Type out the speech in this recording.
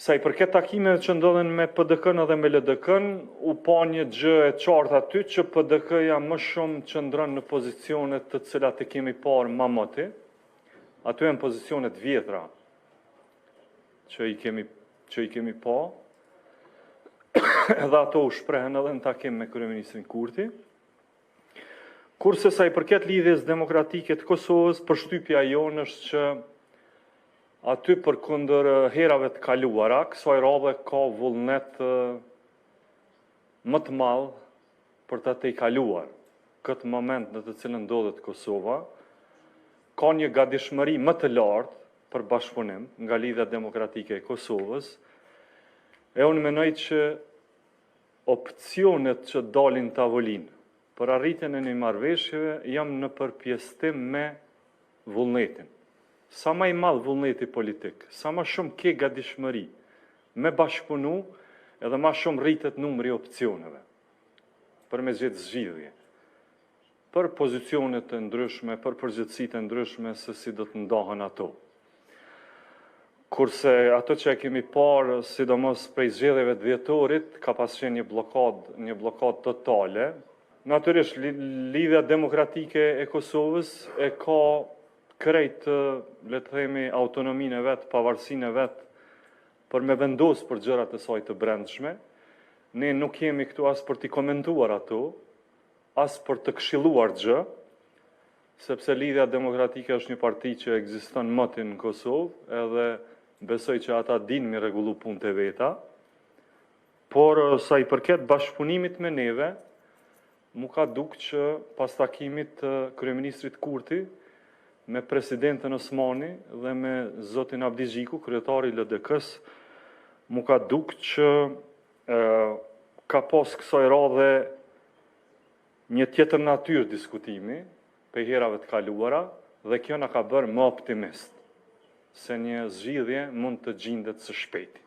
Sa i përket takimeve që ndodhen me PDK-n dhe me LDK-n, u pa një gjë e qartë aty që PDK-ja më shumë qëndron në pozicionet të cilat e kemi parë më mëti. Aty janë pozicionet vjetra që i kemi pa. Edhe ato u shprehen edhe në takim me kryeministrin Kurti. Kurse sa i përket lidhjes demokratike të Kosovës, përshtypja jonë është që aty për kundër herave të kaluara, kësaj radhe ka vullnet më të madh për ta tejkaluar këtë moment në të cilën ndodhet Kosova. Ka një gatishmëri më të lartë për bashkëpunim nga Lidhja Demokratike e Kosovës. E unë mendoj që opcionet që dalin tavolinë për arritjen e një marrëveshjeve jam në përpjesëtim me vullnetin. Sa më i madh vullneti politik, sa më shumë ke gatishmëri me bashkëpunu, edhe më shumë rritet numri i opsioneve për me gjetë zgjidhje për pozicione të ndryshme, për përgjegjësitë të ndryshme se si do të ndahen ato. Kurse ato që e kemi parë, sidomos prej zgjedhjeve të vjetorit, ka pasur një bllokadë totale. Natyrisht Lidhja Demokratike e Kosovës e ka krejt, le të themi, autonominë e vet, pavarësinë e vet për me vendos për gjërat e saj të brendshme. Ne nuk jemi këtu as për t'i komentuar ato, as për të këshilluar gjë, sepse Lidhja Demokratike është një parti që ekziston mëti në Kosovë, edhe besoj që ata dinë mi rregullu punët e veta. Por sa i përket bashkëpunimit me neve, mu ka dukë që pas takimit të kryeministrit Kurti me presidentën Osmani dhe me zotin Abdi Xhiku, kryetari i LDK-s, mu ka dukë që ka pas kësaj radhe një tjetër natyrë diskutimi për herave të kaluara dhe kjo na ka bërë më optimist se një zgjidhje mund të gjendet së shpejti.